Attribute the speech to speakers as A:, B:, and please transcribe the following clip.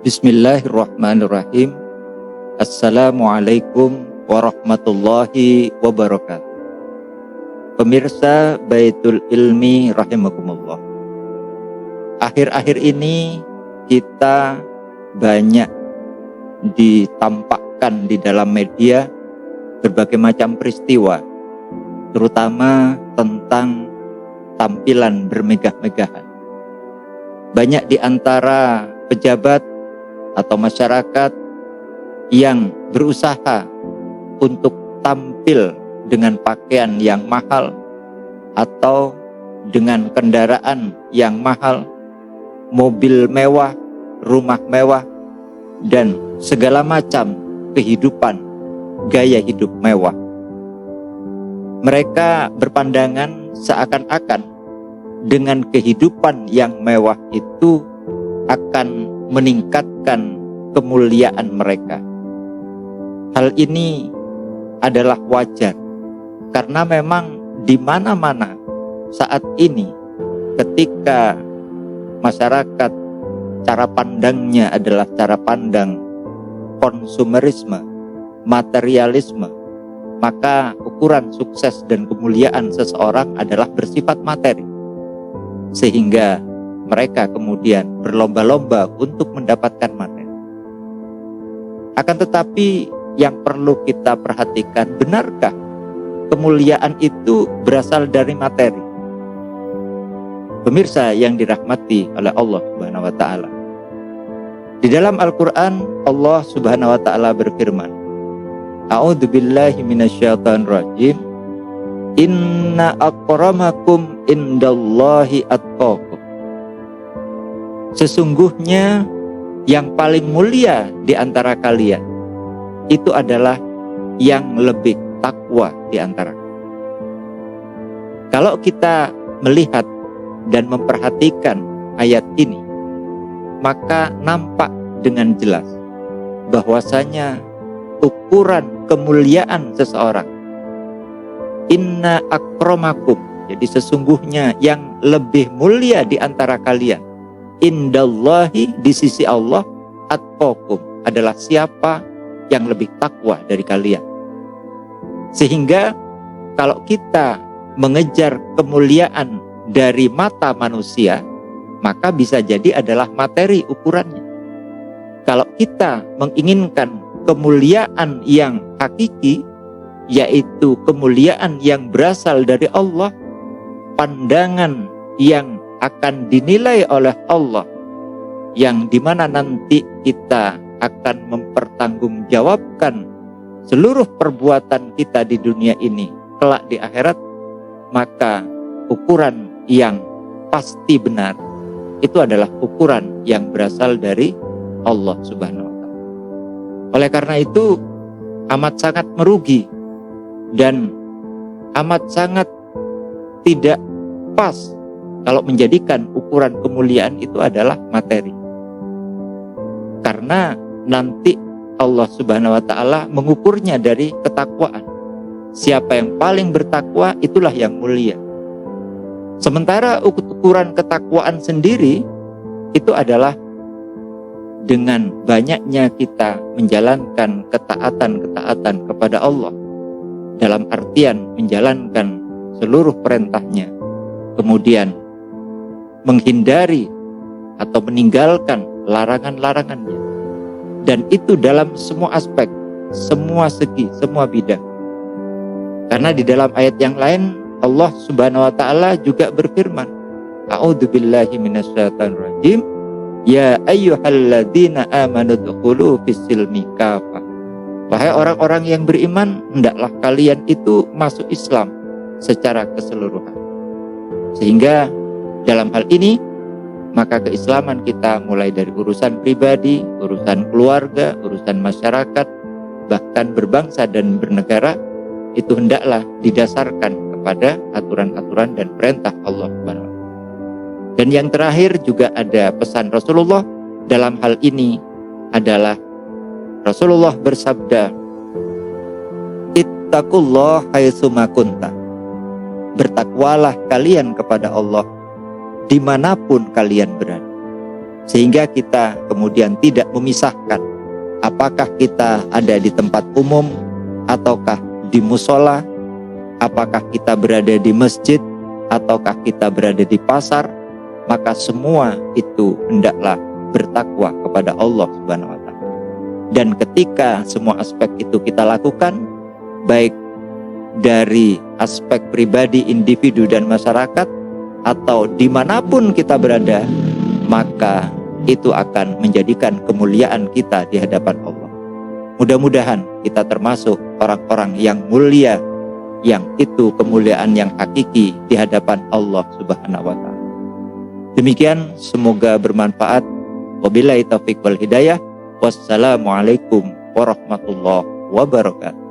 A: Bismillahirrahmanirrahim. Assalamualaikum warahmatullahi wabarakatuh. Pemirsa Baitul Ilmi rahimakumullah. Akhir-akhir ini kita banyak ditampakkan di dalam media berbagai macam peristiwa, terutama tentang tampilan bermegah-megahan. Banyak di antara pejabat atau masyarakat yang berusaha untuk tampil dengan pakaian yang mahal atau dengan kendaraan yang mahal, mobil mewah, rumah mewah, dan segala macam kehidupan, gaya hidup mewah. Mereka berpandangan seakan-akan dengan kehidupan yang mewah itu akan meningkatkan kemuliaan mereka. Hal ini adalah wajar karena memang di mana-mana saat ini ketika masyarakat cara pandangnya adalah cara pandang konsumerisme, materialisme, maka ukuran sukses dan kemuliaan seseorang adalah bersifat materi. Sehingga mereka kemudian berlomba-lomba untuk mendapatkan materi. Akan tetapi yang perlu kita perhatikan, benarkah kemuliaan itu berasal dari materi? Pemirsa yang dirahmati oleh Allah Subhanahu wa taala. Di dalam Al-Qur'an Allah Subhanahu wa taala berfirman, A'udzubillahi minasyaitonir rajim. Inna akramakum indallahi atqakum. Sesungguhnya yang paling mulia di antara kalian itu adalah yang lebih takwa di antara kalian. Kalau kita melihat dan memperhatikan ayat ini, maka nampak dengan jelas bahwasanya ukuran kemuliaan seseorang, inna akramakum, jadi sesungguhnya yang lebih mulia di antara kalian, indallahi, di sisi Allah, atqakum, adalah siapa yang lebih takwa dari kalian. Sehingga kalau kita mengejar kemuliaan dari mata manusia, maka bisa jadi adalah materi ukurannya. Kalau kita menginginkan kemuliaan yang hakiki, yaitu kemuliaan yang berasal dari Allah, pandangan yang akan dinilai oleh Allah, yang dimana nanti kita akan mempertanggungjawabkan seluruh perbuatan kita di dunia ini kelak di akhirat, maka ukuran yang pasti benar itu adalah ukuran yang berasal dari Allah Subhanahu wa taala. Oleh karena itu amat sangat merugi dan amat sangat tidak pas kalau menjadikan ukuran kemuliaan itu adalah materi. Karena nanti Allah Subhanahu wa taala mengukurnya dari ketakwaan. Siapa yang paling bertakwa itulah yang mulia. Sementara ukuran ketakwaan sendiri itu adalah dengan banyaknya kita menjalankan ketaatan-ketaatan kepada Allah, dalam artian menjalankan seluruh perintahnya, kemudian menghindari atau meninggalkan larangan-larangannya, dan itu dalam semua aspek, semua segi, semua bidang. Karena di dalam ayat yang lain Allah Subhanahu wa taala juga berfirman, A'udzubillahi minasyaitonir rajim, ya ayyuhalladzina amanu dkhulu fis-silmi kafah. Wahai orang-orang yang beriman, hendaklah kalian itu masuk Islam secara keseluruhan. Sehingga dalam hal ini maka keislaman kita mulai dari urusan pribadi, urusan keluarga, urusan masyarakat, bahkan berbangsa dan bernegara, itu hendaklah didasarkan kepada aturan-aturan dan perintah Allah Subhanahu wa taala. Dan yang terakhir juga ada pesan Rasulullah dalam hal ini adalah Rasulullah bersabda, Ittaqullah haitsuma kunta. Bertakwalah kalian kepada Allah dimanapun kalian berada. sehingga kita kemudian tidak memisahkan apakah kita ada di tempat umum ataukah di musola, apakah kita berada di masjid ataukah kita berada di pasar, maka semua itu hendaklah bertakwa kepada Allah Subhanahu wa taala. Dan ketika semua aspek itu kita lakukan, baik dari aspek pribadi, individu dan masyarakat, atau dimanapun kita berada, maka itu akan menjadikan kemuliaan kita di hadapan Allah. Mudah-mudahan kita termasuk orang-orang yang mulia, yang itu kemuliaan yang hakiki di hadapan Allah Subhanahu wa taala. Demikian, semoga bermanfaat. Wabillahi taufiq wal hidayah. Wassalamualaikum warahmatullahi wabarakatuh.